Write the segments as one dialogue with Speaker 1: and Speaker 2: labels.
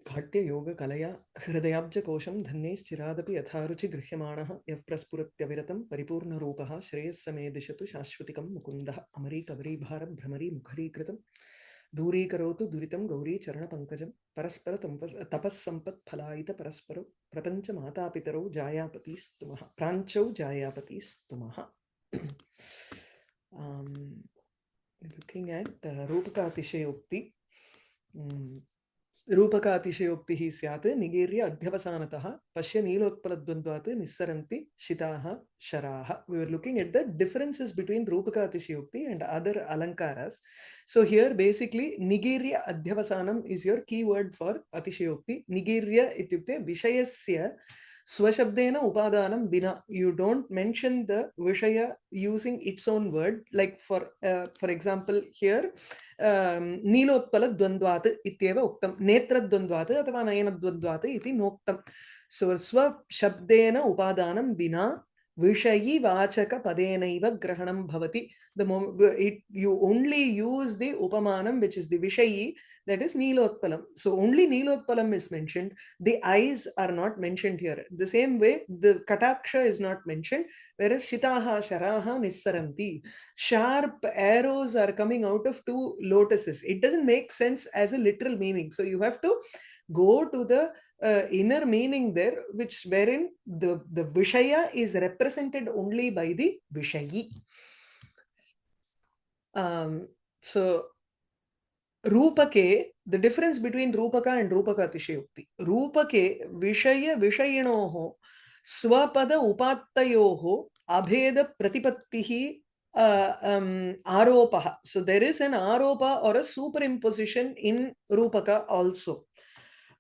Speaker 1: घाट्य योग कलया हृदयाब्ज कोशं धन्यैश्चिरादपि यथारुचि गृह्यमाणः यः प्रस्फुरत्यविरतं परिपूर्णरूपः श्रेयस्समे दिशतु शाश्वतिकं मुकुन्दः अमरीकबरीभारं भ्रमरी मुखरीकृतं दूरीकरोतु दुरितं गौरी चरणपङ्कजं परस्पर तपःसम्पत्फलायित परस्परौ प्रपञ्चमातापितरौ जायापतिस्तुमः प्राञ्चौ जायापतिस्तुमः. Looking at रूपकातिशयोक्ति. रूपकातिशयोक्तिः स्यात् निगीर्य अध्यवसानतः पश्य नीलोत्पलद्वन्द्वात् निस्सरन्ति शिताः शराः. We were looking at the differences between रूपकातिशयोक्ति and other alankaras. So here basically nigirya adhyavasanam is your keyword for atishayokti. Nigirya ityukte vishayasya swashabdena upadanam bina. You don't mention the vishaya using its own word. Like for example here नीलोत्पलद्वन्द्वात् इत्येव उक्तं, नेत्रद्वन्द्वात् अथवा नयनद्वन्द्वात् इति नोक्तं. सो स्वशब्देन उपादानं विना विषयीवाचकपदेनैव ग्रहणं भवति. You only use the upamanam, which is the vishayi, that is nilotpalam. So only nilotpalam is mentioned. The eyes are not mentioned here. The same way the kataksha is not mentioned, whereas shitaha sharaha nissaranti, sharp arrows are coming out of two lotuses. It doesn't make sense as a literal meaning. So you have to go to the inner meaning there, which wherein the vishaya is represented only by the vishayi. So Rupake, the difference between Rupaka and Rupaka Atishayukti. Rupake Vishaya Vishayinoho Swapada Upattayoho Abheda Pratipattihi Aropaha. So there is an Aropa or a superimposition in Rupaka also.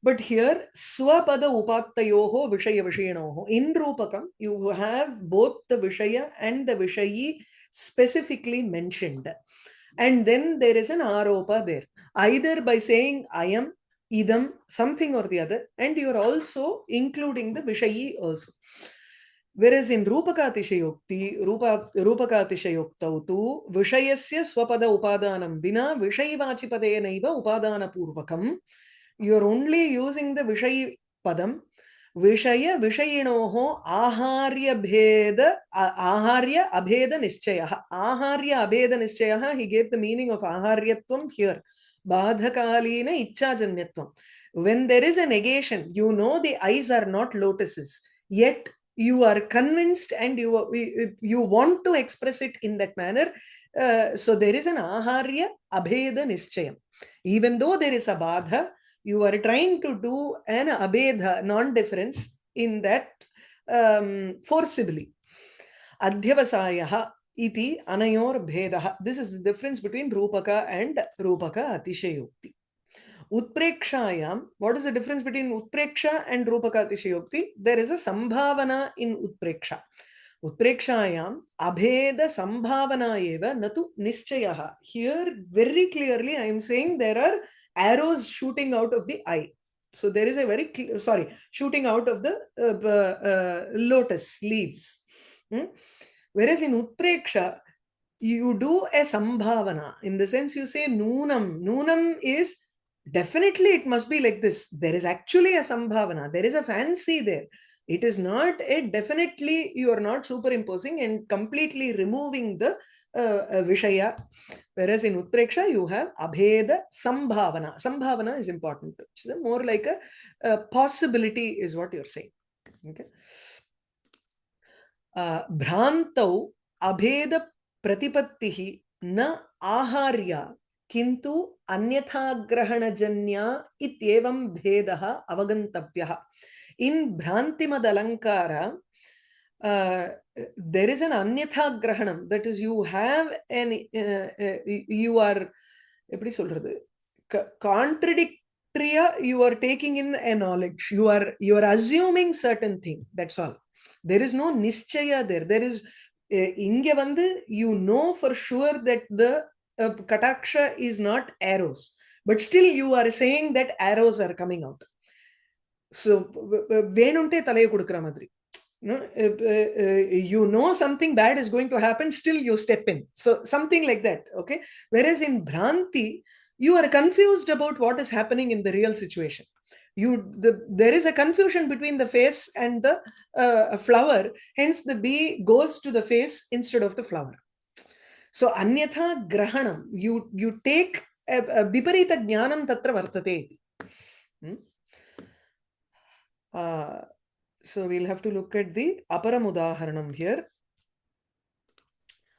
Speaker 1: But here, Swapada Upattayoho Vishaya Vishayinoho. In Rupakam, you have both the Vishaya and the Vishayi specifically mentioned. And then there is an Aropa there. Either by saying I am, idam, something or the other, and you are also including the Vishayi also. Whereas in Rupakatishayokti, Rupakatishayokta tu Vishayasya Swapada Upadanam Bina Vishayivachipadenaiva Upadana Purvakam. You are only using the Vishayi Padam. Vishaya Vishayinoho Aharya Bheda Aharya Abheda Nischaya. Aharya Abheda Nischaya, he gave the meaning of Aharyatvam here. Badhakalina Ichajanyatvam. When there is a negation, you know the eyes are not lotuses, yet you are convinced and you want to express it in that manner. So there is an Aharya Abheda Nischayam. Even though there is a Badha, you are trying to do an abedha, non-difference in that forcibly. Adhyavasayaha iti anayor bhedaha. This is the difference between Rupaka and Rupaka Atishayokti. Utprekshayam, what is the difference between Utpreksha and Rupaka Atishayokti? There is a sambhavana in Utpreksha. Utprekshayam abheda sambhavana eva natu nischyaha. Here very clearly I am saying there are arrows shooting out of the eye. So there is a very shooting out of the lotus leaves. Whereas in Utpreksha, you do a sambhavana. In the sense you say Noonam. Noonam is definitely it must be like this. There is actually a sambhavana. There is a fancy there. It is not a definitely you are not superimposing and completely removing the Vishaya. Whereas in Utpreksha, you have Abheda Sambhavana. Sambhavana is important. It's more like a possibility is what you're saying. Okay. Bhrantau Abheda Pratipattihi na Aharya Kintu Anyatha Grahanajanya Ityevam Bhedaha Avagantavyaha. In Bhrantimad alankara, there is an anyatha grahanam, that is you have an you are contradictory, you are taking in a knowledge, you are assuming certain thing, that's all. There is no nischaya there. There is inge vandu, you know for sure that the kataksha is not arrows, but still you are saying that arrows are coming out. So venunte talaya kudukra madri. You know something bad is going to happen, still you step in. So something like that. Okay. Whereas in Bhranti, you are confused about what is happening in the real situation. There is a confusion between the face and the flower, hence the bee goes to the face instead of the flower. So anyatha grahanam, you take a viparita jnanam tatra vartate. So we'll have to look at the aparam udaharanam here.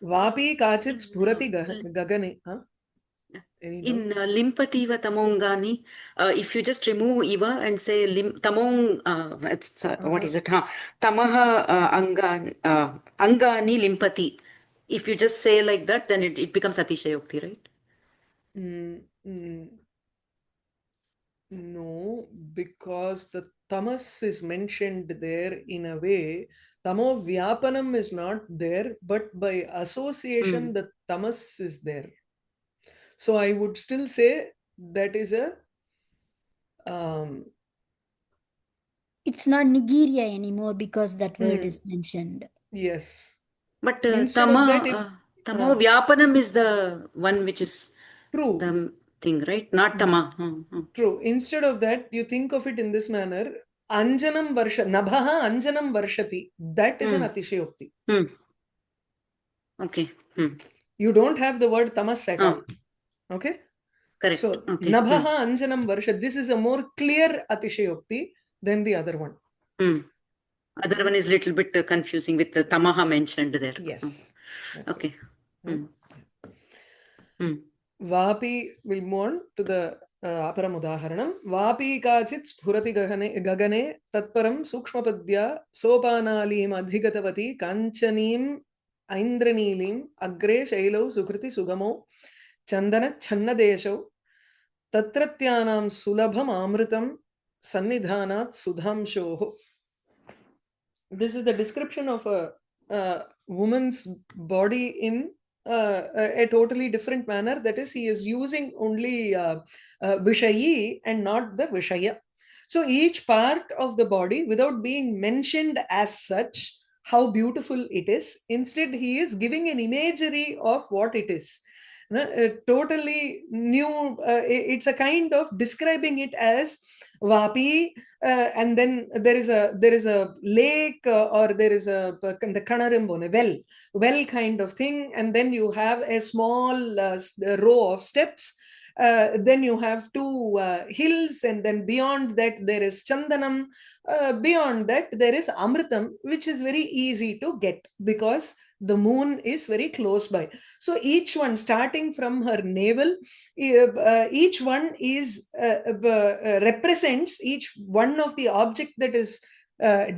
Speaker 1: Vapi kachit spurati gagane.
Speaker 2: In limpativa tamongani, if you just remove iva and say tamong, what is it? Tamaha angani limpati. If you just say like that, then it becomes Atisayokti, right?
Speaker 1: No, because the tamas is mentioned there in a way. Tamo vyapanam is not there, but by association, the tamas is there. So I would still say that is a.
Speaker 3: It's not Nigeria anymore because that word is mentioned.
Speaker 1: Yes.
Speaker 2: But
Speaker 1: Instead of that,
Speaker 2: Tamo Vyapanam is the one which is
Speaker 1: true.
Speaker 2: The thing, right? Not Tama.
Speaker 1: True. Instead of that, you think of it in this manner. Anjanam varsha, nabhaha anjanam varshati. That is an Atishayokti.
Speaker 2: Okay.
Speaker 1: You don't have the word tamas at all. Okay?
Speaker 2: Correct.
Speaker 1: So, nabhaha anjanam varsha. This is a more clear Atishayokti than the other one.
Speaker 2: Other one is little bit confusing with the tamaha mentioned there.
Speaker 1: Yes.
Speaker 2: Okay.
Speaker 1: Vapi, will move on to the aparam udaharanam. Vapi kachit spurati gagane tatparam sukshmapadya sopanalim adhigatavati kanchanim aindranilim agre shailau sukriti sugamo chandana channadesho tatratyanam sulabham amritam sannidhanat sudhamshoho. This is the description of a woman's body in a totally different manner. That is, he is using only vishayi and not the vishaya. So each part of the body, without being mentioned as such, how beautiful it is, instead he is giving an imagery of what it is. Totally new. It's a kind of describing it as Vapi, and then there is a lake, or there is the Kanarimbone well kind of thing, and then you have a small row of steps. Then you have two hills, and then beyond that there is Chandanam. Beyond that there is Amritam, which is very easy to get because the moon is very close by. So each one, starting from her navel, each one is represents, each one of the object that is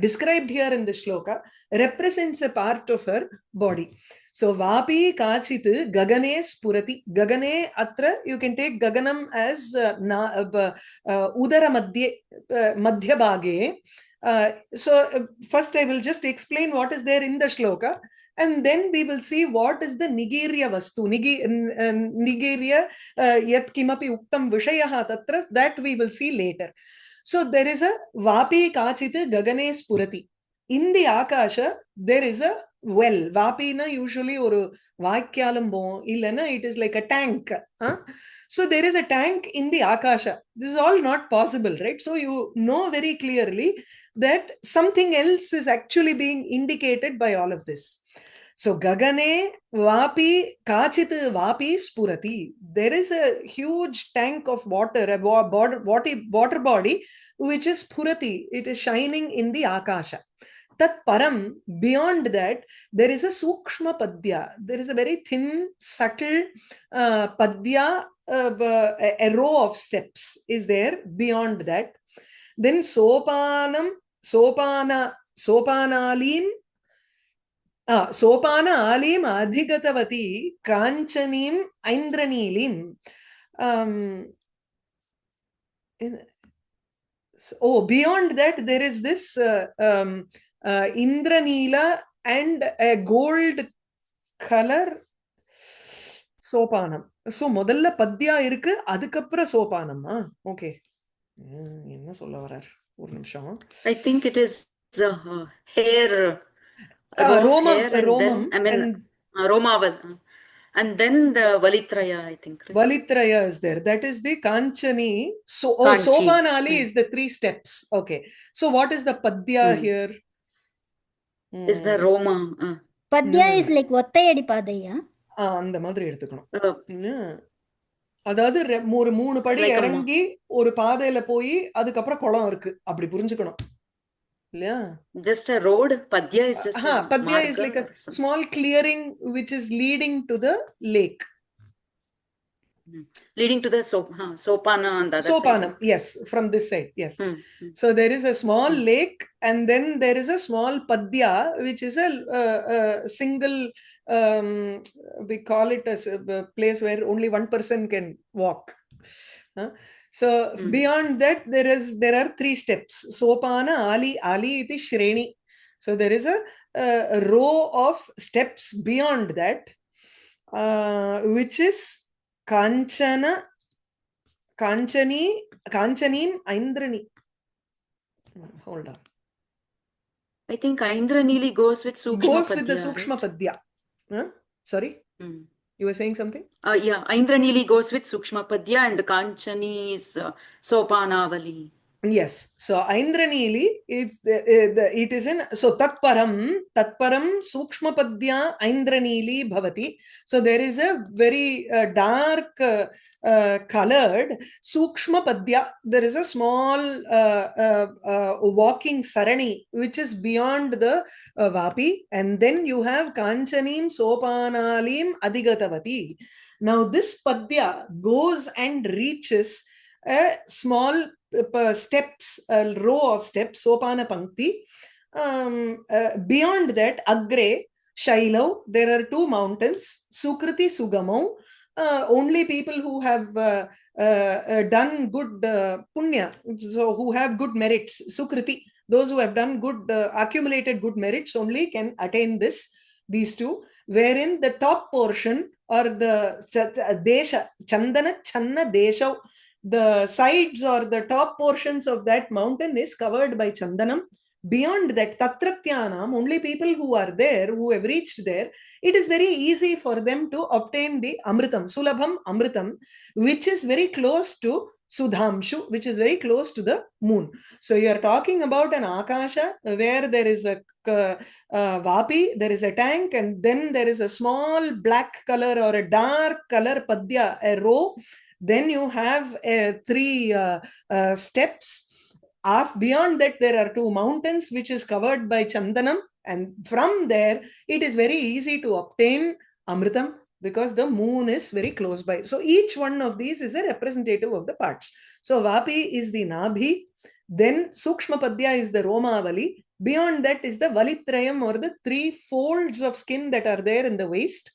Speaker 1: described here in the shloka represents a part of her body. So vapi kachit gagane spurati. Gagane atra, you can take gaganam as udara madhya bhage. So first I will just explain what is there in the shloka, and then we will see what is the Nigirya vastu. Nigirya yat kimapi uktam vishayaha tatra, that we will see later. So there is a vapi kachit gagane spurati. In the akasha, there is a well. Vapi na usually or vaikyalam illana, it is like a tank. So there is a tank in the akasha. This is all not possible, right? So you know very clearly that something else is actually being indicated by all of this. So gagane vapi kachit vapi spurati. There is a huge tank of water, a water body, which is spurati. It is shining in the akasha. Tat param, beyond that, there is a sukshma padya. There is a very thin, subtle padya, a row of steps is there beyond that. Then sopanalim, sopana alim adhigatavati kanchanim aindranilim. Beyond that there is this Indranila and a gold color sopanam. So modalla padya irukku, adukapra sopanam. Okay. Enna solla varar oru nimisham.
Speaker 2: I think it is hair. Romam,
Speaker 1: Romam,
Speaker 2: I mean, Romaval. And then the Valitraya, I think. Right?
Speaker 1: Valitraya is there. That is the Kanchani. So,
Speaker 2: Kanchi.
Speaker 1: Sopanali is the 3 steps. Okay. So, what is the Padya here?
Speaker 2: Is the Roma.
Speaker 3: Padya is like ஒத்தையடி பாதையா?
Speaker 1: அந்த மாதிரி எடுத்துக்கணும். அதாவது ஒரு 3 படி இறங்கி ஒரு பாதையில போய் அதுக்கப்புறம் குளம் இருக்கு அப்படி புரிஞ்சுக்கணும் இல்லையா?
Speaker 2: Just a road. Padya is just
Speaker 1: Padya is like a small clearing which is leading to the lake.
Speaker 2: Leading to the Sopana on the other
Speaker 1: Sopanam,
Speaker 2: side.
Speaker 1: yes, from this side, yes. So there is a small lake and then there is a small Padya which is a single, we call it as a place where only one person can walk. So beyond that there are 3 steps. Sopana, Ali iti Shreni. So there is a row of steps beyond that, which is Kanchanim Aindrani. Hold on.
Speaker 2: I think Aindranili goes with Sukshma Padya.
Speaker 1: Goes with the Sukshma Padya. Sorry? You were saying something?
Speaker 2: Yeah. Aindranili goes with Sukshma Padya and Kanchani is Sopanavali.
Speaker 1: Yes. So Aindranili is it is in so tatparam Sukshma Padya Aindranili bhavati. So there is a very dark colored Sukshma Padya. There is a small walking sarani which is beyond the Vapi, and then you have Kanchanim Sopanalim Adigatavati. Now this Padya goes and reaches a small steps, a row of steps, Sopana Pankti. Beyond that, Agre, Shailau, there are 2 mountains, Sukriti, Sugamau. Only people who have done good punya, so who have good merits, Sukriti, those who have done good, accumulated good merits only can attain these 2, wherein the top portion or the Desha, Chandana, Channa, Desha, the sides or the top portions of that mountain is covered by Chandanam. Beyond that, Tatratyanam, only people who are there, who have reached there, it is very easy for them to obtain the Amritam, Sulabham Amritam, which is very close to Sudhamshu, which is very close to the moon. So you are talking about an Akasha where there is a Vapi, there is a tank, and then there is a small black color or a dark color Padya, a row. Then you have 3 steps. Beyond that, there are 2 mountains which is covered by Chandanam, and from there it is very easy to obtain Amritam because the moon is very close by. So each one of these is a representative of the parts. So Vapi is the Nabhi, then Sukshma Padya is the Romavali, beyond that is the Valitrayam or the 3 folds of skin that are there in the waist.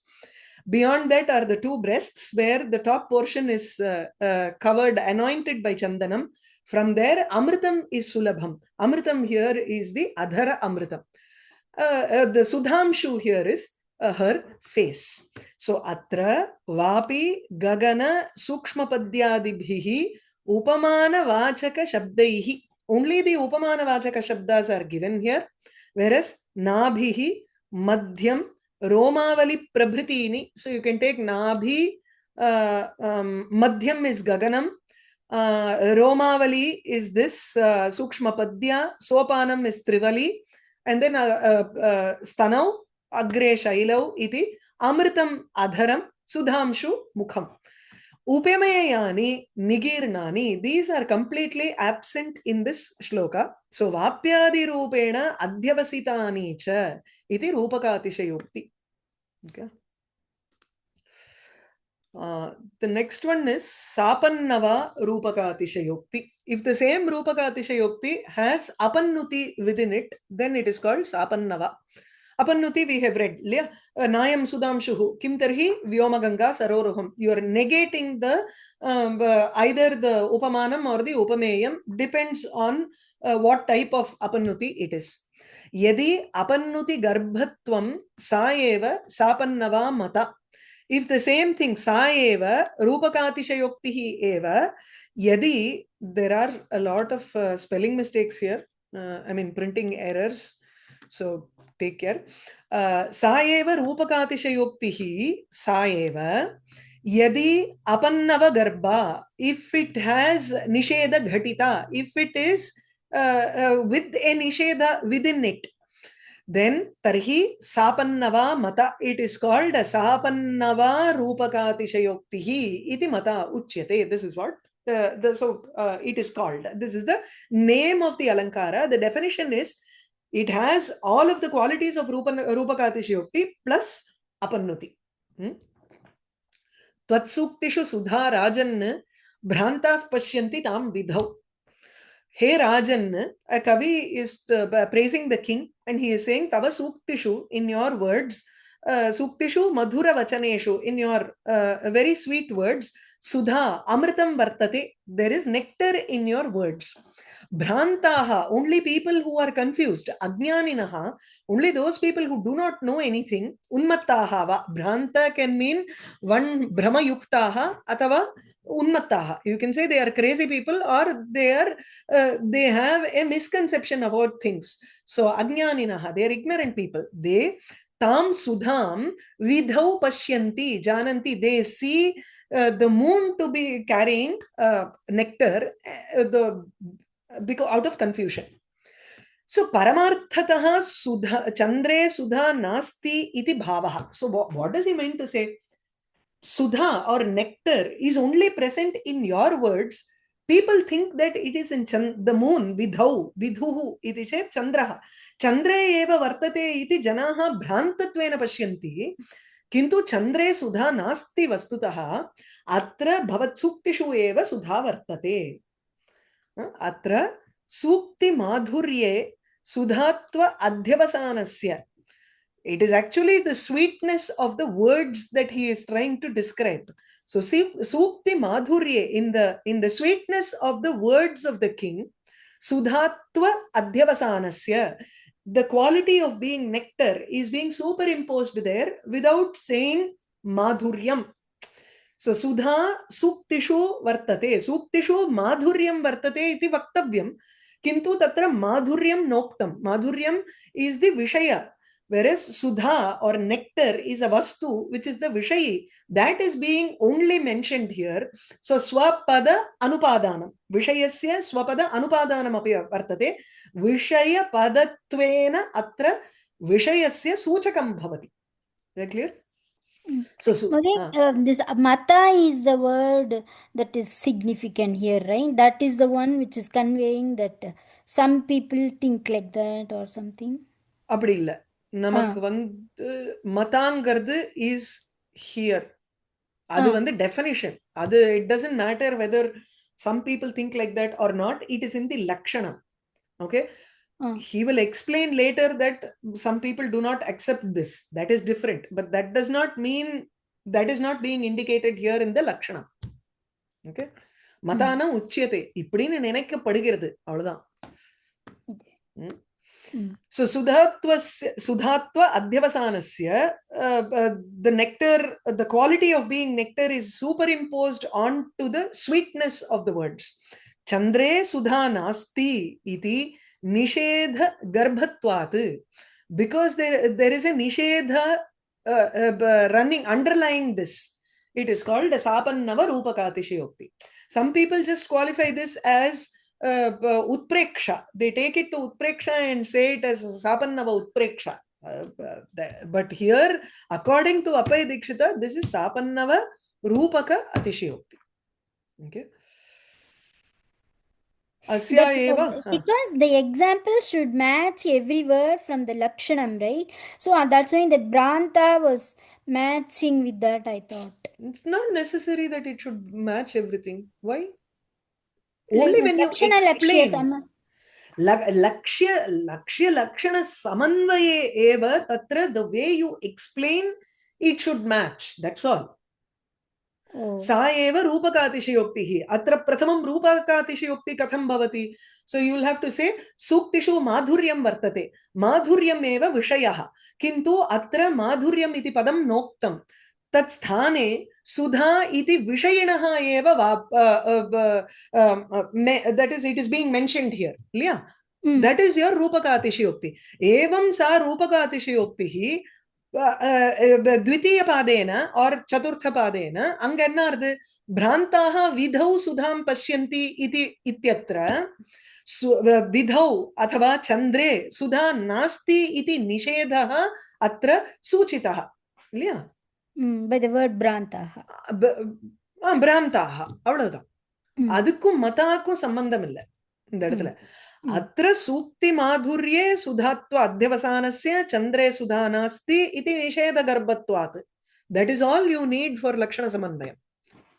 Speaker 1: Beyond that are the 2 breasts where the top portion is covered, anointed by Chandanam. From there, Amritam is Sulabham. Amritam here is the Adhara Amritam. The Sudhamshu here is her face. So, Atra, Vapi, Gagana, Sukshma Padyadibhihi, Upamana Vachaka Shabdaihi. Only the Upamana Vachaka Shabdas are given here, whereas Nabhihi, Madhyam, Romavali Prabhritini. So you can take Nabhi, Madhyam is Gaganam, Romavali is this Sukshma Padya, Sopanam is Trivali, and then Stanau, Agre Shailau iti, Amritam Adharam, Sudhamshu Mukham. Upamayani, Nigirnani, these are completely absent in this shloka. So, Vapyadi Rupena Adhyavasitani cha iti Rupaka Atisayokti. Okay. The next one is Sapannava Rupaka Atisayokti. If the same Rupaka Atisayokti has Apannuti within it, then it is called Sapannava. Apannuti we have read. Nayam Sudhamshuhu. Kim tarhi Vyomaganga Saroruham. You are negating the either the Upamanam or the Upameyam. Depends on what type of Apannuti it is. Yadi Apannuti Garbhatvam Saeva Sapannava Mata. If the same thing, sa eva, rupakaatishayoktihi eva, yadi, there are a lot of spelling mistakes here, I mean printing errors. So take care. Sa eva rupakatisayoktihi, sa eva yadi apannava garbha, if it has nisheda ghatita, if it is with a nisheda within it, then tarhi sapannava mata, it is called sapannava rupakatisayoktihi iti mata uchyate. This is what it is called. This is the name of the alankara. The definition is it has all of the qualities of rupakatisayokti plus apannuti. Tvatsuktishu sudha rajan bhrantah pashyanti tam vidhau. Hey Rajan, a Kavi is praising the king, and he is saying, Tava suktishu, in your words, suktishu madhura vachaneshu, in your very sweet words, sudha, amritam vartate, there is nectar in your words. Bhrantaha, only people who are confused. Ajnaninaha, only those people who do not know anything. Unmattaha, bhranta can mean one brahmayuktaha, atava unmattaha. You can say they are crazy people, or they have a misconception about things. So ajnaninaha, they are ignorant people. They tam sudham vidhau pashyanti jananti, they see the moon to be carrying nectar, because out of confusion. So paramarthataha sudha chandre sudha nasti iti bhavaha. So what does he mean to say? Sudha or nectar is only present in your words. People think that it is in the moon, vidhau, vidhuhu, iti chet chandraha. Chandre eva vartate iti janaha bhrantatvena pashyanti. Kintu chandre sudha nasti vastutaha. Atra bhavatsuktishu eva sudha vartate. Atra sukti madhurye sudhatva adhyavasanasya. It is actually the sweetness of the words that he is trying to describe. So sukti madhurye, in the sweetness of the words of the king, sudhatva adhyavasanasya, the quality of being nectar is being superimposed there without saying madhuryam. So sudha suktishu vartate, suktishu madhuryam vartate iti vaktavyam, kintu tatra madhuryam noktam. Madhuryam is the vishaya, whereas sudha or nectar is a vastu, which is the vishayi. That is being only mentioned here. So swapada anupadanam, vishayasya swapada anupadanam api vartate, vishaya padatvena atra vishayasya suchakam bhavati. Is that clear? So
Speaker 3: this mata is the word that is significant here, right? That is the one which is conveying that some people think like that or something.
Speaker 1: அப்படி இல்ல, நமக்கு மதாங்கிறது is here. அது definition. அது it doesn't matter whether some people think like that or not. It is in the lakshana. Okay. He will explain later that some people do not accept this. That is different. But that does not mean that is not being indicated here in the lakshana. Okay. Matana uchyate. இப்படின்னு நினைக்கப்படுகிறது. அவ்வளவுதான். So sudhatva adhyavasanasya, the nectar, the quality of being nectar is superimposed onto the sweetness of the words. Chandre sudha nasti iti nishedha garbhatvat, because there is a nishedha running underlying this. It is called sapannava rupakatisayokti. Some people just qualify this as utpreksha. They take it to utpreksha and say it as sapannava utpreksha. But here, according to Appayya Dikshita, this is sapannava rupaka atisayokti. Okay.
Speaker 3: Because the example should match every word from the lakshanam, right? So that's why the Branta was matching with that, I thought.
Speaker 1: It's not necessary that it should match everything. Why? Only when you explain. Lakshya lakshana samanvaye eva tatra, the way you explain, it should match. That's all. Sa eva rupakatisayoktihi. Atra prathamam rupakatisayokti katham bhavati. So you will have to say suktishu madhuryam vartate. Madhuryam eva vishayaha. Kintu atra madhuryam iti padam noktam. Tat sthane sudha iti vishayinaha eva that is, it is being mentioned here. Yeah. That is your Rupaka Atishayokti. Evam sa Rupaka Atishayokti Dvitiya Padena or Chaturtha Padena Anganarde Bhrantaha Vidhau Sudham Pashyanti iti ityatra Vidhau Athava Chandre Sudha Nasti iti Nishedha Atra Suchitaha. Yeah.
Speaker 3: By the word Bhrantaha.
Speaker 1: Bhrantaha. Avladha. Adukkum Matakum Sambandham illa. இந்த இடத்துல அத்திர சூக்தி மாதுர்யே சுதாத்வ அத்தியவசானஸ்ய சந்திரே சுதா நாஸ்தி இதி நிஷேத கர்ப்பத்வாத். That is all you need for lakshana samandayam.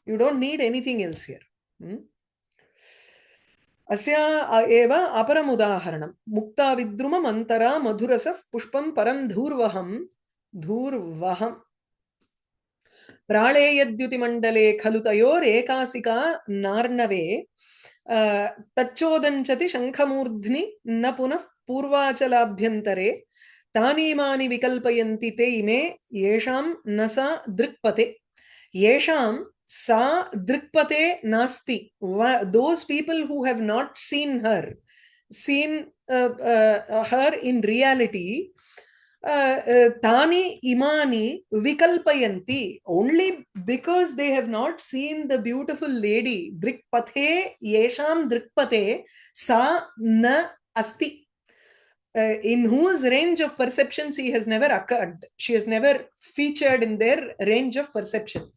Speaker 1: You don't need anything else here. Asya eva aparam udaharanam mukta vidrumam antara madhurasaf pushpam param dhurvaham praleyadhyuti mandale khalutayor ekasika narnave तच्चोदंचति शंखमूर्ध्नि न पुनः पूर्वाचलाभ्यन्तरे तानीमानि विकल्पयन्ति ते इमे येषां न सा दृक्पते येषां सा dृक्पते नास्ति. Those people who have not seen her in reality, tani imani vikalpayanti, only because they have not seen the beautiful lady. Drikpathe yesham drikpate sa na asti, in whose range of perception she has never occurred. She has never featured in their range of perception.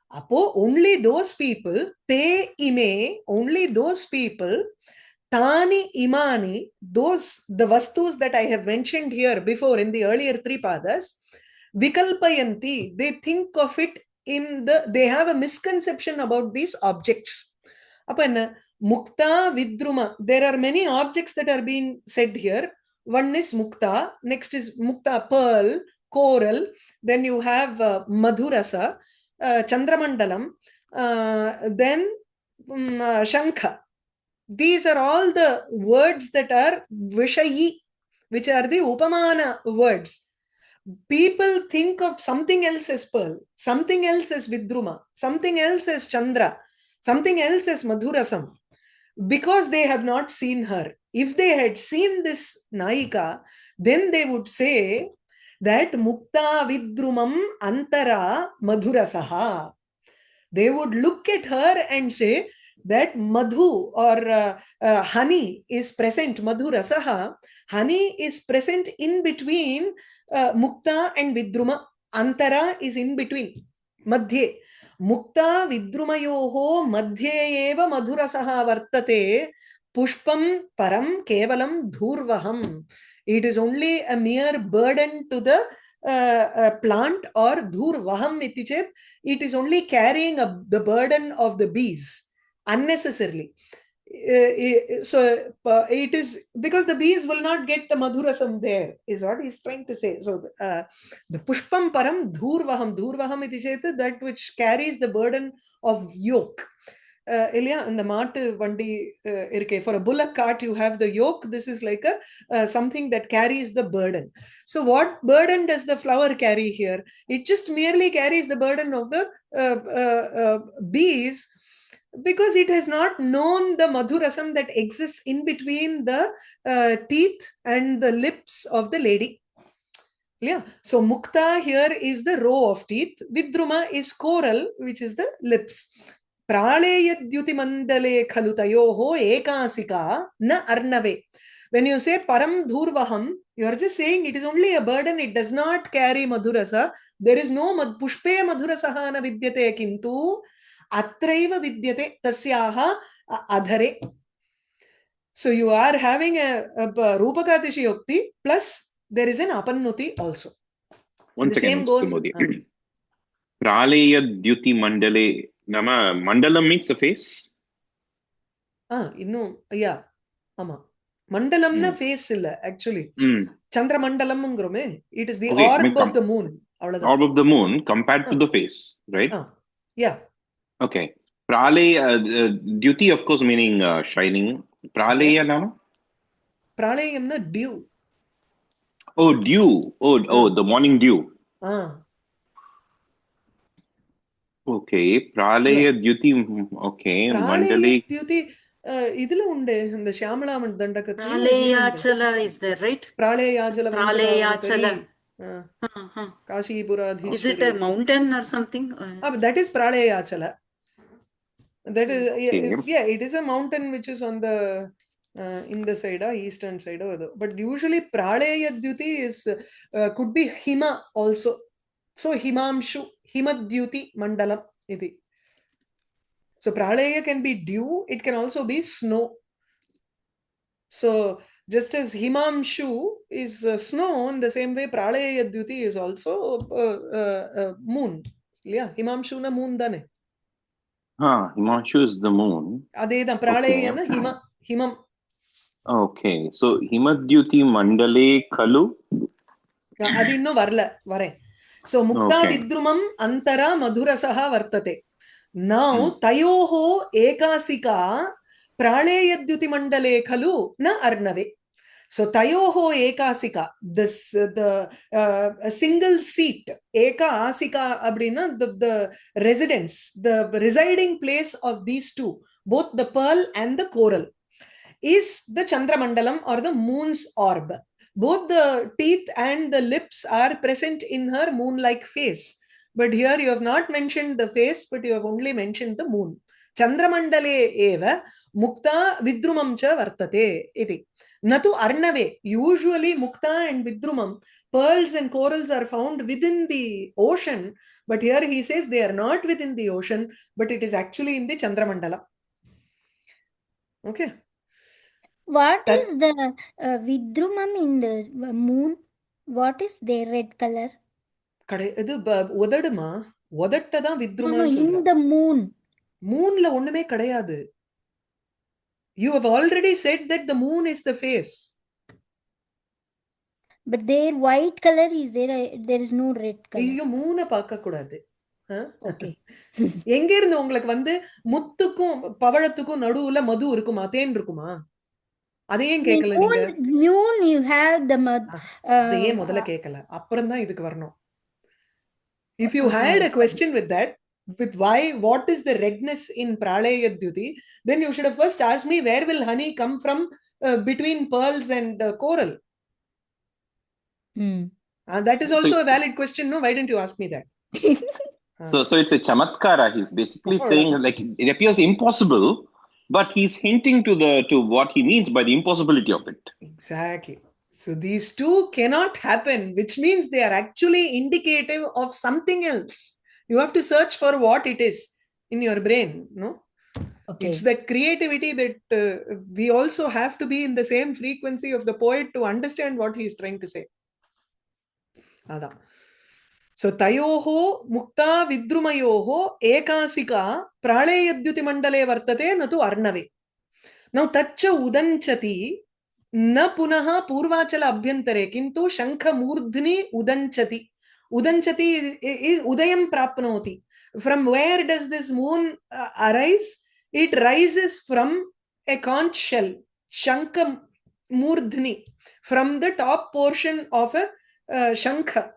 Speaker 1: Apo only those people, te ime, only those people, Tani imani, those, the vastus that I have mentioned here before in the earlier three padas, vikalpayanti, they think of it in the, they have a misconception about these objects. Apana, mukta vidruma, there are many objects that are being said here. One is mukta, next is mukta, pearl, coral, then you have madhurasa, chandramandalam, then shankha. These are all the words that are vishayi, which are the upamana words. People think of something else as pearl, something else as vidruma, something else as chandra, something else as madhurasam, because they have not seen her. If they had seen this Naika, then they would say that mukta vidrumam antara madhurasaha. They would look at her and say that madhu or honey is present, madhurasaha, honey is present in between mukta and vidruma. Antara is in between, madhye. Mukta vidrumayoho madhye eva madhurasaha vartate pushpam param kevalam dhurvaham. It is only a mere burden to the plant, or dhurvaham iti chet, it is only carrying the burden of the bees unnecessarily. So it is because the bees will not get the madhurasam there, is what he's trying to say. So the pushpam param dhurvaham, dhurvaham iti chet, that which carries the burden of yoke. Ilya, in the maatu vandi irke, for a bullock cart you have the yoke. This is like a something that carries the burden. So what burden does the flower carry here? It just merely carries the burden of the bees, because it has not known the madhurasam that exists in between the teeth and the lips of the lady. Yeah. So mukta here is the row of teeth. Vidruma is coral, which is the lips. Praleyadyuti mandale khalutayoho ekasika na arnave. When you say param dhurvaham, you are just saying it is only a burden. It does not carry madhurasa. There is no pushpe madhurasaha na vidyate kintu atraiva vidyate tasyaha adhare. So you are having a Rupaka Atishayokti plus there is an Apannuti also.
Speaker 4: One the second, Modi. Praleyadyuti mandale. Nama mandalam means the face.
Speaker 1: Yeah. Ama. Mandalam na face illa actually. Chandra mandalam ungrome. It is the orb of the moon.
Speaker 4: Orb of the moon compared to the face, right?
Speaker 1: Yeah.
Speaker 4: Okay. Duty, of course, meaning shining. Praleya nama?
Speaker 1: Pralayam na dew.
Speaker 4: Oh, dew. Oh, the morning dew. Okay. Pralaya Dyuti. Okay.
Speaker 1: Pralaya Dyuti. இதுல உண்டு இந்த ஷியாமளாமன் தண்டகத்துல
Speaker 2: Pralayachala is there, right?
Speaker 1: பிராளேயாச்சல
Speaker 2: Pralayachala.
Speaker 1: காஷிபுராதீஸ்வரி.
Speaker 2: Is it a mountain or something?
Speaker 1: That is Pralayachala. That is
Speaker 4: Okay.
Speaker 1: yeah, it is a mountain which is on the in the side, eastern side, but usually Pralayadyuti is could be Hima also. So Himamshu, Himadyuti Mandalam iti. So Pralaya can be dew, it can also be snow. So just as Himamshu is snow, in the same way Pralayadyuti is also moon. Yeah, Himamshu na moon dane.
Speaker 4: Himanshu is the moon.
Speaker 1: Adedha Pralayana Himam.
Speaker 4: Okay, so Himadyuti Mandale Kalu.
Speaker 1: அது இன்னும் வரேன். So Mukta Vidrumam Antara Madhurasaha Vartate. Now Tayoho Ekasika Pralayadyuti Mandale Kalu na Arnave. So Tayoho Ekasika, this the a single seat, Eka Asika Abrina, the residence, the residing place of these two, both the pearl and the coral, is the Chandramandalam or the moon's orb. Both the teeth and the lips are present in her moon-like face. But here you have not mentioned the face, but you have only mentioned the moon. Chandramandale eva mukta vidrumam cha vartate iti. Natu arnave. Usually mukta and vidrumam, pearls and corals are found within the ocean. But here he says they are not within the ocean, but it is actually in the Chandramandala. Okay.
Speaker 3: What is the vidrumam in the moon? What is their red color?
Speaker 1: இது உதடுமா, உதட்டதான் வித்ருமான்னு
Speaker 3: in
Speaker 1: சொல்றேன்.
Speaker 3: the moon.
Speaker 1: மூன்ல ஒண்ணுமே கிடையாது. You have already said that the moon is the face.
Speaker 3: But their white color is there. There is no red color.
Speaker 1: ஐயோ, மூனை பார்க்க கூடாது.
Speaker 3: Okay.
Speaker 1: எங்க இருந்து உங்களுக்கு முத்துக்கும் பவழத்துக்கும் நடுவுல மது இருக்குமா, தேன் இருக்குமா? அதையும் கேட்கல நீங்க.
Speaker 3: Moon you have the
Speaker 1: அதையே முதல்ல கேட்கல, அப்புறம் தான் இதுக்கு வரணும். If you had a question with that, with what is the redness in Pralayadyuti, then you should have first asked me where will honey come from between pearls and coral. And that is also a valid question. No, why didn't you ask me that?
Speaker 4: So it's a chamatkara. He's basically saying, like, it appears impossible, but he's hinting to what he means by the impossibility of it.
Speaker 1: Exactly. So these two cannot happen, which means they are actually indicative of something else. You have to search for what it is in your brain, no? Okay. It's that creativity that we also have to be in the same frequency of the poet to understand what he is trying to say. Ada. So tayoho mukta vidrumayoho ekasika pralayadyuti mandale vartate natu arnave. Now tacha udanchati na punaha purvachala abhyantare kintu shankha murdhni udanchati. Udanchati is udayam prapnoti. From where does this moon arise? It rises from a conch shell, shankha murdhni, from the top portion of a shankha.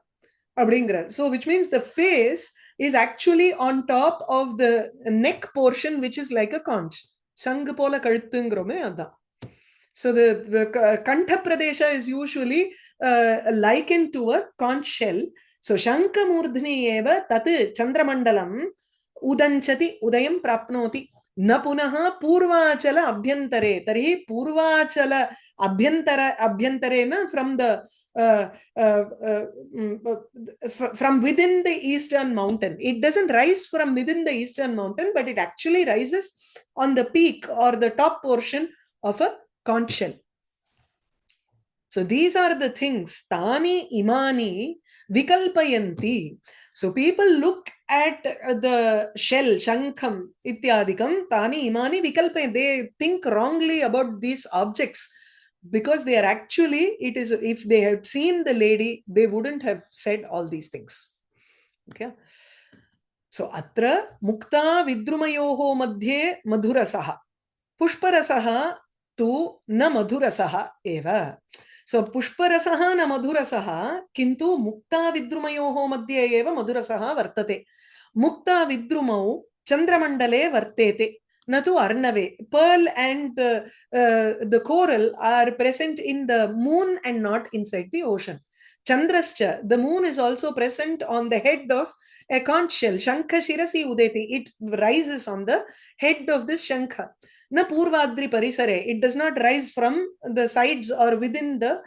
Speaker 1: So which means the face is actually on top of the neck portion, which is like a conch. Sang pola kaluttungrome adha. So the Kantha Pradesha is usually likened to a conch shell. So Shankha Murdhni eva tat Chandramandalam udanchati udayam prapnoti na punaha purvachala abhyantare. Tarhi purvachala abhyantare na from the from within the eastern mountain. It doesn't rise from within the eastern mountain, but it actually rises on the peak or the top portion of a conch shell. So these are the things. Tani imani vikalpayanti. So people look at the shell, shankham, ityadikam, tani imani vikalpayanti. They think wrongly about these objects because they are actually, it is, if they had seen the lady, they wouldn't have said all these things. Okay. So atra mukta vidrumayoho madhye madhurasaha. Pushparasaha tu na madhurasaha eva. So pushparasaha na madhurasaha kintu mukta vidrumayoho madhye eva madhurasaha vartate. Mukta vidrumau chandramandale vartete. Natu Arnave. Pearl and the coral are present in the moon and not inside the ocean. Chandrascha, the moon is also present on the head of a conch shell. Shankha Shirasi Udeti. It rises on the head of this Shankha. Na Purvadri Parisare. It does not rise from the sides or within the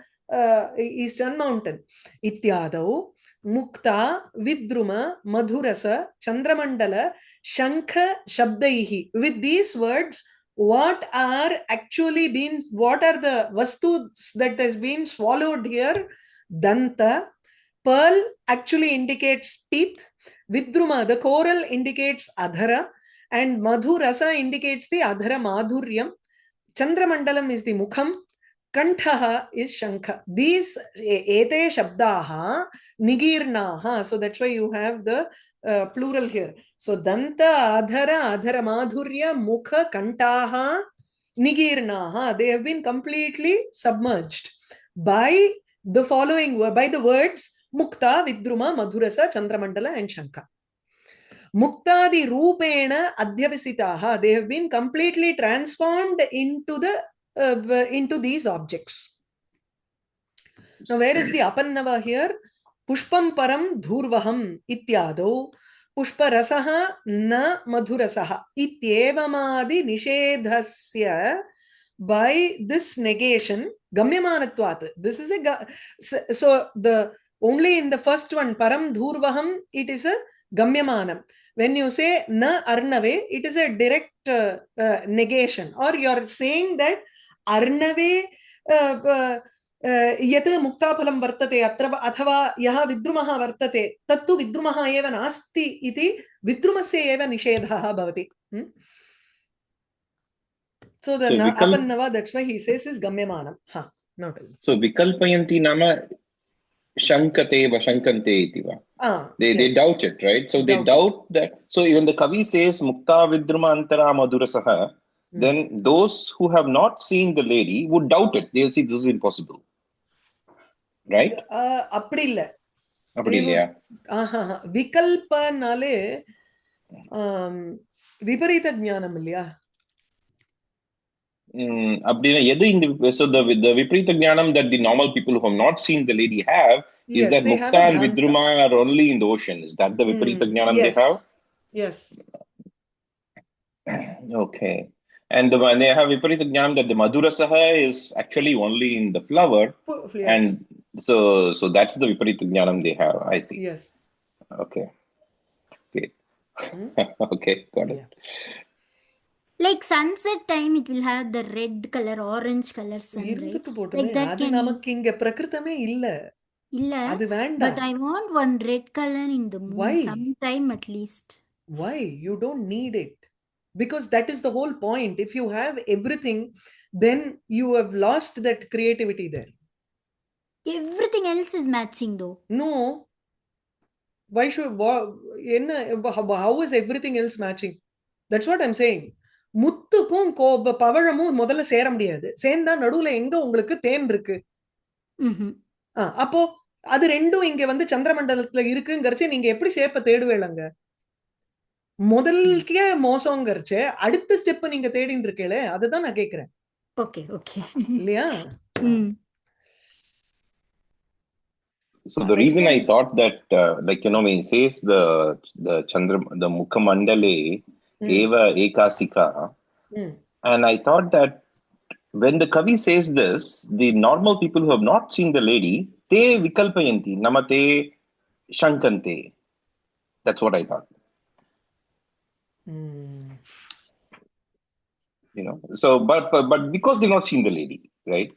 Speaker 1: eastern mountain. Ityadau. Mukta, Vidruma, Madhurasa, Chandramandala, Shankha, Shabdaihi. With these words, what are the vastus that has been swallowed here? Danta. Pearl actually indicates teeth. Vidruma, the coral, indicates adhara. And Madhurasa indicates the adhara madhuryam. Chandramandalam is the mukham. Kanthaha is shankha. These ete shabdaha nigirnaha. So that's why you have the plural here. So danta, adhara, adhara madhurya, mukha, kantaha, nigirnaha. They have been completely submerged by the following, by the words mukta, vidruma, madhurasa, chandramandala and shankha. Muktadi rupena adhyavisitaha. They have been completely transformed into these objects. Now, where is the apannava here? Pushpam param dhurvaham ityado pushpa rasaha na madhurasaha ityevamadi nishedhasya. By this negation, gamyamanatvat. This is so the only in the first one param dhurvaham it is a gamyamanam. When you say na arnave, it is a direct negation, or you're saying that arnave यत् मुक्ताफलं वर्तते अत्र अथवा यः विद्रुमः वर्तते तत्तु विद्रुमः एव नास्ति इति विद्रुमस्य एव निषेधः भवति. So the apannava, that's why he says is gamyamanam. Now tell me. So
Speaker 5: vikalpayanti nama shankate va shankante iti va. They doubt it, right? So they doubt that. So even the Kavi says mukta vidruma antara madhurasaha, then those who have not seen the lady would doubt it. They'll see this is impossible. Right?
Speaker 1: Appadi illa.
Speaker 5: Vikalpa
Speaker 1: nale viparita jnanam illaya.
Speaker 5: So the viparita jnanam that the normal people who have not seen the lady have is that mukta and vidruma are only in the ocean. Is that the viparita jnanam they have?
Speaker 1: Yes.
Speaker 5: Okay. And they have viparita jnanam that the madhurasaha is actually only in the flower.
Speaker 1: Yes.
Speaker 5: And so that's the viparita jnanam they have. I see.
Speaker 1: Yes.
Speaker 5: Okay. Okay, got it.
Speaker 3: Like sunset time, it will have the red color, orange color sun, right? Like that can but I want one red color in the moon.
Speaker 1: Why?
Speaker 3: Sometime at least.
Speaker 1: Why? You don't need it. Because that is the whole point. If you have everything, then you have lost that creativity there.
Speaker 3: Everything else is matching though.
Speaker 1: No. Why should, how is everything else matching? That's what I'm saying. முத்துக்கும் பவழமும் முதல்ல சேர முடியாது. சேர்ந்தா நடுவுல எங்க உங்களுக்கு தேன் இருக்கு? அப்போ அது ரெண்டும் இங்க வந்து சந்திரமண்டலத்துல இருக்குங்கறச்சே நீங்க எப்படி சேப்ப தேடுவேலங்க? முதல்க்கே மோசம்ங்கறச்சே அடுத்த ஸ்டெப் நீங்க தேடிட்டு இருக்கீங்களே, அதுதான் நான் கேக்குறேன்.
Speaker 3: ஓகே
Speaker 1: இல்லையா?
Speaker 5: So the reason I thought that, when he says the Chandra, the Mukhamandale eva ekasika, and I thought that when the Kavi says this, the normal people who have not seen the lady, te vikalpayanti, namate shankante. That's what I thought. So but because they've not seen the lady, right?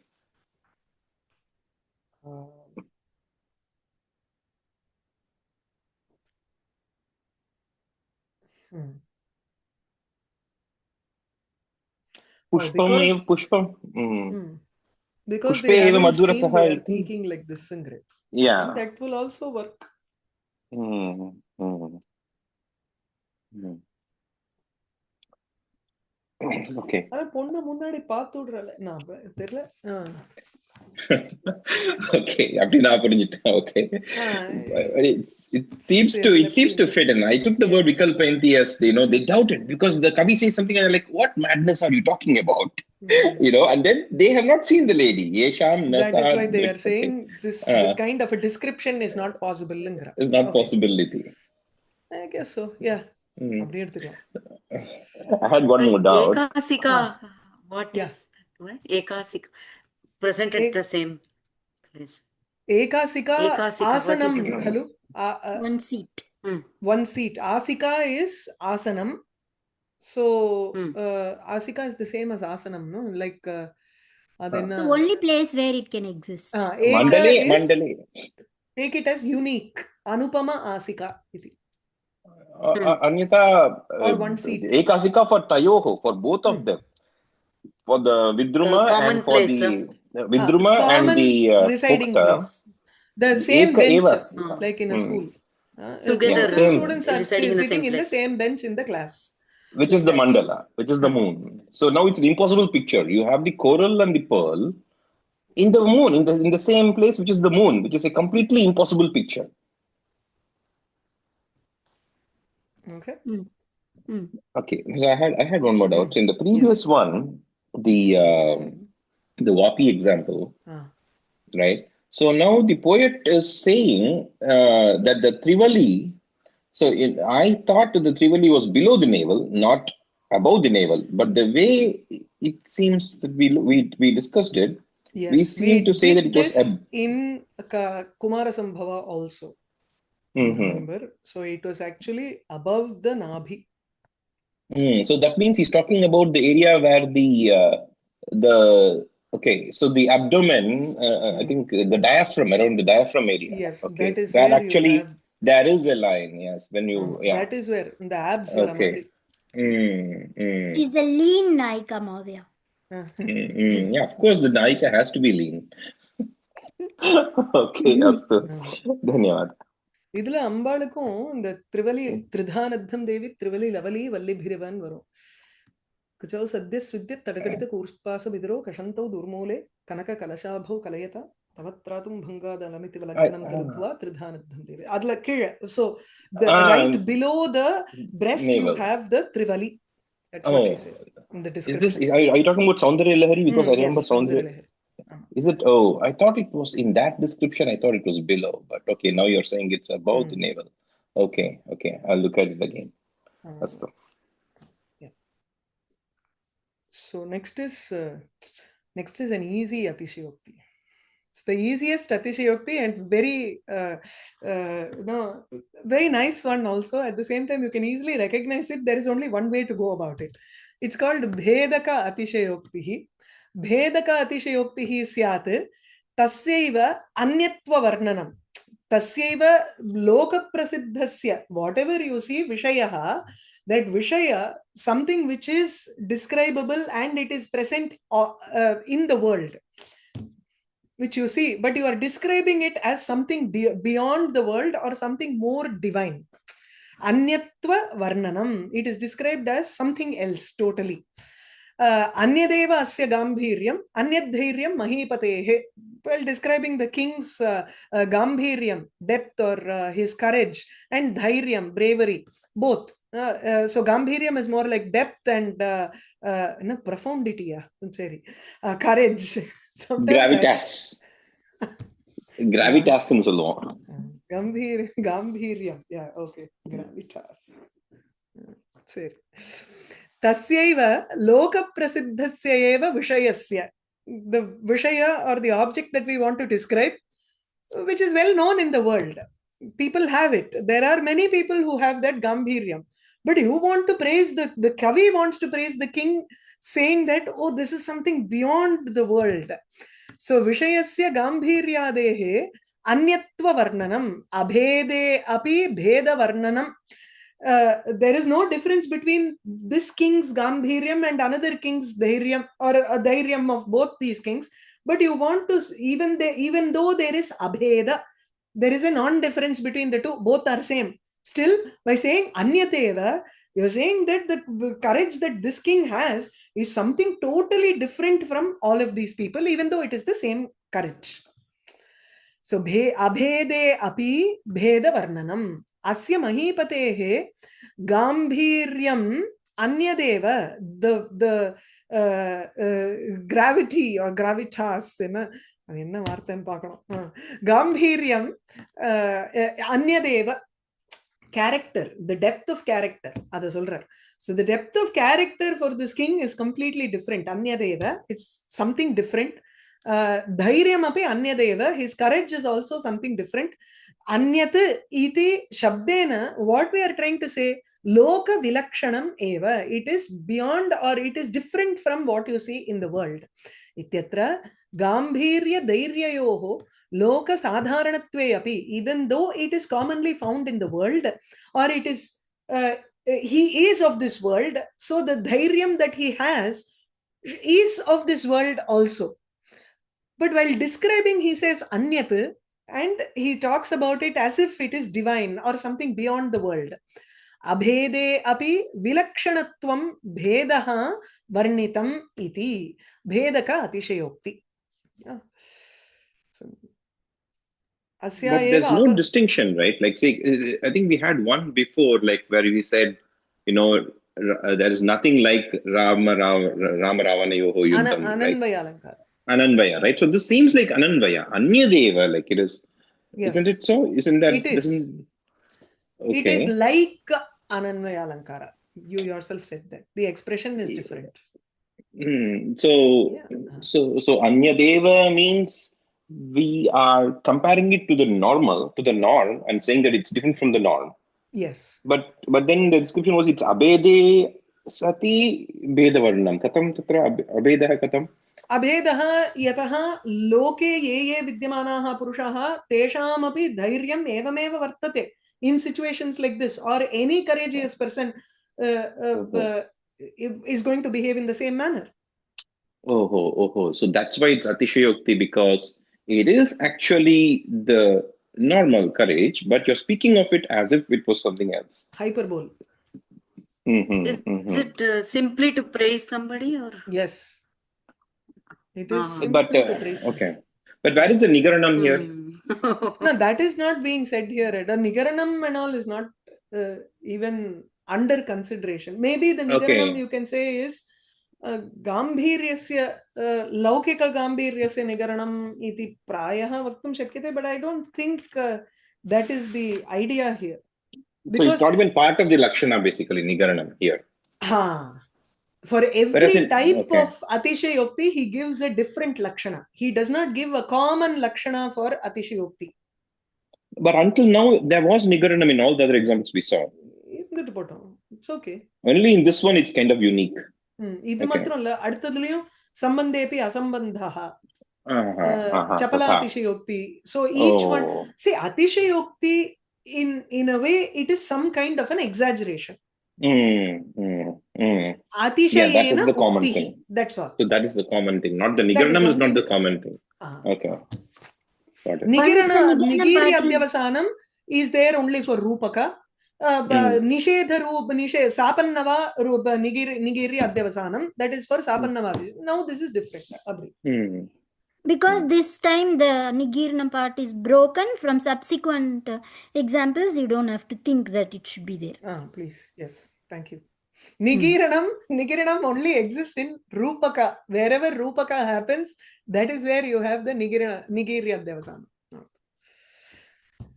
Speaker 5: Pushpam.
Speaker 1: Because they haven't seen, they are thinking like this.
Speaker 5: Yeah.
Speaker 1: And that will also work.
Speaker 5: Okay.
Speaker 1: பொண்ணு முன்னாடி பாத்து விடுறல நான் தெரியல.
Speaker 5: Okay, okay. It seems to fit in. I took the word Vikalpayanti as, they doubted, because the Kavi says something and they're like, what madness are you talking about? And then they have not seen the lady.
Speaker 1: That is why they are saying this kind of a description is not possible.
Speaker 5: It's not possibility.
Speaker 1: I guess so, yeah.
Speaker 5: I had one more doubt.
Speaker 2: Ekasika, what is that word? Ekasika, present at the same place.
Speaker 1: Ekasika asanam, hello?
Speaker 3: One seat.
Speaker 1: One seat. Asika is asanam. So, asika is the same as asanam, no? Like,
Speaker 3: so only place where it can exist.
Speaker 5: Mandale.
Speaker 1: Take it as unique. Anupama asika.
Speaker 5: Anyata,
Speaker 1: or one seat.
Speaker 5: Ekasika for Tayoho, for both of them. For the Vidruma and for the Vidruma and the
Speaker 1: residing
Speaker 5: Pukta.
Speaker 1: place. The same bench, like in a school.
Speaker 2: Together,
Speaker 1: students are sitting in the same bench in the class.
Speaker 5: Which is the mandala, which is the moon. So now it's an impossible picture. You have the coral and the pearl in the moon, in the same place, which is the moon, which is a completely impossible picture.
Speaker 1: Okay.
Speaker 5: Okay. So I had one more doubt. So in the previous one, the Vapi example, right? So now the poet is saying that the Trivali. So I thought that the Trivali was below the navel, not above the navel. But the way it seems that we discussed it, we seem to say that it was
Speaker 1: in Kumarasambhava also. Remember, so it was actually above the Nabhi.
Speaker 5: So that means he's talking about the area where so the abdomen, I think the diaphragm, around the diaphragm area.
Speaker 1: Yes,
Speaker 5: okay.
Speaker 1: that is
Speaker 5: where
Speaker 1: where
Speaker 5: actually there is a line. Yes, when you
Speaker 1: that is where the abs.
Speaker 5: Okay.
Speaker 3: Is the lean Naika Maudya.
Speaker 5: Yeah, of course the Naika has to be lean. Okay, astu. Dhanyavad.
Speaker 1: இதுல அம்பாளுக்கும் இந்த திரிவலி திரிதானத்தம் தேவி திரிவலி lovely வல்லிபிரிவன் வரும். குச்சௌ சத்ய சுத்ய தடகடித கூர்ஸ்பாச விதிரோ கஷந்தௌ துர்மூலே கனக கலசாபௌ கலயதா தவத்ராதும் பங்காதலமிதி வலக்னம் தலுப்வா திரிதானத்தம் தேவி. அதுல கீழே, so the right below the breast you have the trivali. That's what she says in the description.
Speaker 5: Are you talking about Saundarya Lahari? Because I remember Saundarya Lahari. Is it? Oh, I thought it was in that description. I thought it was below, but okay. Now you're saying it's above the navel. Okay. I'll look at it again.
Speaker 1: So next is an easy Atisayokti. It's the easiest Atisayokti and very nice one also. At the same time, you can easily recognize it. There is only one way to go about it. It's called Bhedaka Atisayokti. Bhedaka Atisayokti syat tasyaiva anyatva varnanam. Tasyaiva loka prasiddhasya. Whatever you see, vishayaha, that vishaya, something which is describable and it is present in the world, which you see, but you are describing it as something beyond the world or something more divine. Anyatva varnanam. It is described as something else totally. Anyadeva asya gambhiryam, anyadhairyam mahipatehe. Well, describing the king's gambhiryam, depth or his courage, and dhairyam, bravery, both. So gambhiryam is more like depth and profundity. Courage.
Speaker 5: Gravitas. Gravitas nu solluvom.
Speaker 1: Gambhiryam. Yeah, okay. Gravitas. Seri. Tasyaiva loka prasiddhasya eva vishayasya. The vishaya or the object that we want to describe, which is well known in the world. People have it. There are many people who have that gambhiryam. But you want to praise the Kavi wants to praise the king, saying that, oh, this is something beyond the world. So vishayasya gambhiryadehe anyatva varnanam abhede api bheda varnanam. There is no difference between this king's gambhiryam and another king's dhairyam or a dhairyam of both these kings. But you want to, even though there is abheda, there is a non-difference between the two, both are same. Still, by saying anyateva, you're saying that the courage that this king has is something totally different from all of these people, even though it is the same courage. So abhede api bheda varnanam asya mahipatehe gambhiryam anyadeva, the gravity or gravitas என்ன வார்த்தைன்னு பார்க்கணும். gambhiryam anyadeva, character, the depth of character, ada solrar. So the depth of character for this king is completely different. Anyadeva, it's something different. Dhairyam api anyadeva, his courage is also something different. Anyat iti shabdena, what we are trying to say, loka vilakshanam eva, it is beyond or it is different from what you see in the world. Ityatra gambhirya dhairyayoho loka sadharanatve api, even though it is commonly found in the world, or it is he is of this world, so the dhairyam that he has is of this world also. But while describing, he says anyat, and he talks about it as if it is divine or something beyond the world. Abhede api vilakshanatvam bhedaha varnitam iti, bhedaka atisayokti. Yeah. So,
Speaker 5: but there's no distinction, right? Like, say, I think we had one before, like where we said, there is nothing like Rama Ravana Yoho Yuddham,
Speaker 1: Ananvaya alankara.
Speaker 5: Ananvaya, right? So this seems like Ananvaya, Anyadeva, like it is. Yes. Isn't it so? Isn't that?
Speaker 1: It is. Okay. It is like Ananvaya alankara. You yourself said that. The expression is different.
Speaker 5: So Anyadeva means we are comparing it to the norm, and saying that it's different from the norm.
Speaker 1: Yes.
Speaker 5: But then the description was it's abede sati bedavarnam. Katam tatra abedaha katam?
Speaker 1: अभेदः यतः लोके ये विद्यमानाः पुरुषाः तेषामपि धैर्यम् एवमेव वर्तते in situations like this, or any courageous person is going to behave in the same manner.
Speaker 5: So that's why it's Atisayokti, because it is actually the normal courage, but you're speaking of it as if it was something else.
Speaker 1: Hyperbole.
Speaker 2: Is it simply to praise somebody, or?
Speaker 1: Yes. It is
Speaker 5: but okay. But where is the nigaranam here?
Speaker 1: No, that is not being said here. The nigaranam and all is not even under consideration. Maybe the nigaranam you can say is gambhiryasya laukika gambhiryasya nigaranam iti prayah vaktum shakyate, but I don't think that is the idea here.
Speaker 5: Because so it's not even part of the lakshana, basically, nigaranam here.
Speaker 1: For every type of Atisayokti, he gives a different lakshana. He does not give a common lakshana for Atisayokti.
Speaker 5: But until now, there was nigaranam in all the other examples we saw.
Speaker 1: It's okay.
Speaker 5: Only in this one, it's kind of unique.
Speaker 1: Idu matralla adutadiliyum sambandhepi asambandhaha chapala Atisayokti. So each one, see, Atisayokti in a way, it is some kind of an exaggeration.
Speaker 5: That is the common thing.
Speaker 1: That's all.
Speaker 5: So that is the common thing. Not the nigaranam is not the common thing. Okay. Got it.
Speaker 1: Nigiri abhyavasanam is there only for Rupaka. Nishedha Sapannava Nigiri abhyavasanam, that is for Sapannava. Now this is different.
Speaker 3: Because this time the Nigiranam part is broken from subsequent examples, you don't have to think that it should be there.
Speaker 1: Please. Yes. Thank you. Nigiranam only exists in Rupaka. Wherever Rupaka happens, that is where you have the Nigiri Adhyavasanam.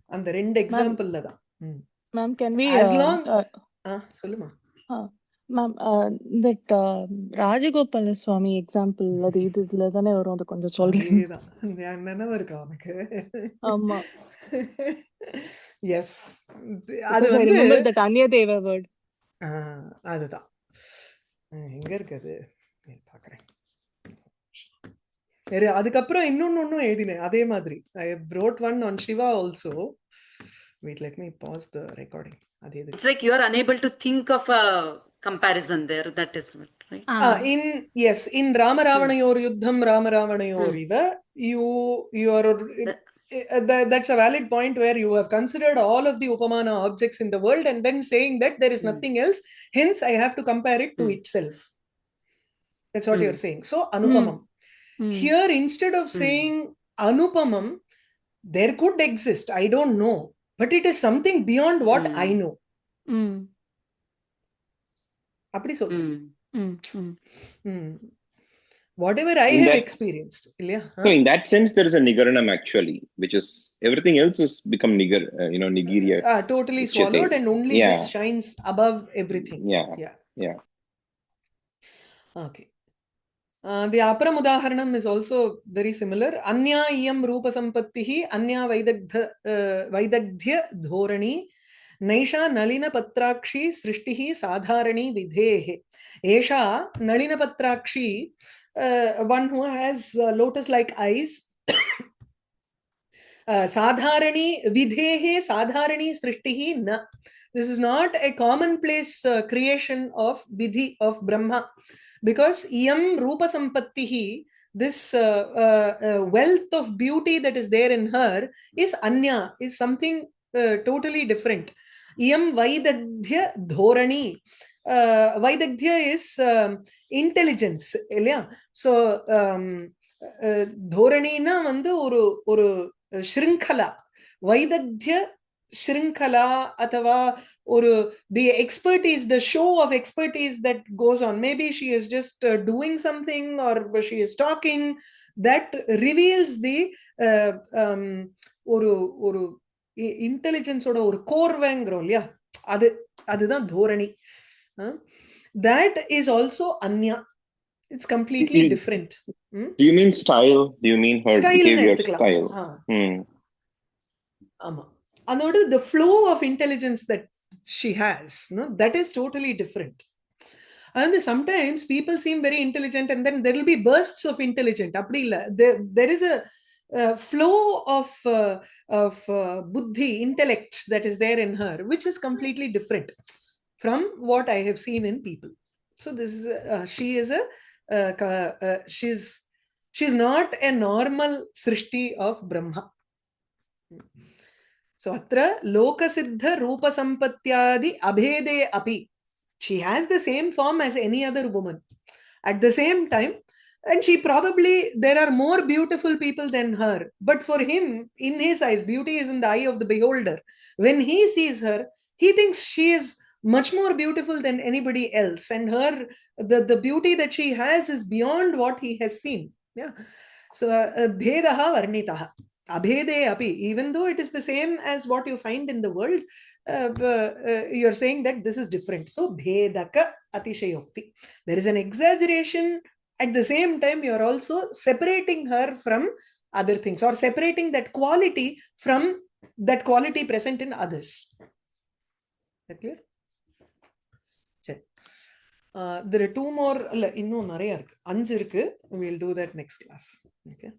Speaker 1: And the end example lada.
Speaker 6: Ma'am, can we...
Speaker 1: As long... Solluma.
Speaker 6: Ma'am, that Rajagopala Swami example, இதுல தானே வரும், அது கொஞ்சம் சொல்றீங்க.
Speaker 1: நினைவு இருக்கா உனக்கு?
Speaker 6: ஆமா.
Speaker 1: Yes.
Speaker 6: அது வந்து remember that Anyadeva word.
Speaker 1: அதுதான். எங்க இருக்குது? பாக்குறேன். சரி, அதுக்கப்புறம் இன்னொன்னு எழுதினேன் அதே மாதிரி. I wrote one on Shiva also. Wait, let me pause the recording.
Speaker 2: It's like you are unable to think of a comparison there. That is what, right?
Speaker 1: In Rama Ravanayor Yuddham Rama Ravanayor Iva, you are that's a valid point where you have considered all of the Upamana objects in the world and then saying that there is nothing else, hence I have to compare it to itself. That's what you are saying. So Anupamam. Here, instead of saying Anupamam, there could exist. I don't know. But it is something beyond what I know. அப்படி சொல்றேன். Whatever I have experienced.
Speaker 5: So in that sense, there is a nigaranam actually, which is everything else has become nigiriya.
Speaker 1: Totally swallowed, and only this shines above everything.
Speaker 5: Yeah.
Speaker 1: Okay. The aparam udaharanam is also very similar. Anya iyam rupa sampattihi anya vaidagdhya dhorani naisha nalina patrakshi srishtihi sadharani vidhehe. Esha nalina patrakshi, one who has lotus-like eyes. Sadharani vidhehe sadharani srishtihi na. This is not a commonplace creation of vidhi, of Brahma. Because iyam rupa sampattihi, this wealth of beauty that is there in her is anya, is something totally different. Iyam vaidagdhya dhorani. Vaidagdhya is intelligence. So dhorani na vandu oru shrinkhala. Vaidagdhya shrinkhala athava or the expertise, the show of expertise that goes on. Maybe she is just doing something, or she is talking, that reveals the or intelligence or core vangro. Yeah, அதுதான் dhorani. That is also anya. It's completely different.
Speaker 5: Do you mean style? Do you mean her behavior style?
Speaker 1: Another, the flow of intelligence that she has, that is totally different. And sometimes people seem very intelligent, and then there will be bursts of intelligence. There is a flow of buddhi, intellect that is there in her, which is completely different from what I have seen in people. So this is she's not a normal srishti of Brahma. So atra lokasiddha rupa sampatyadi abhede api. She has the same form as any other woman. At the same time, and she probably, there are more beautiful people than her. But for him, in his eyes, beauty is in the eye of the beholder. When he sees her, he thinks she is much more beautiful than anybody else. And the beauty that she has is beyond what he has seen. Yeah. So bhedaha varnitaha. Abhede api, even though it is the same as what you find in the world, you're saying that this is different. So bhedaka atisayokti. There is an exaggeration. At the same time, you're also separating her from other things, or separating that quality from that quality present in others. Is that clear? There are two more. We'll do that next class. Okay.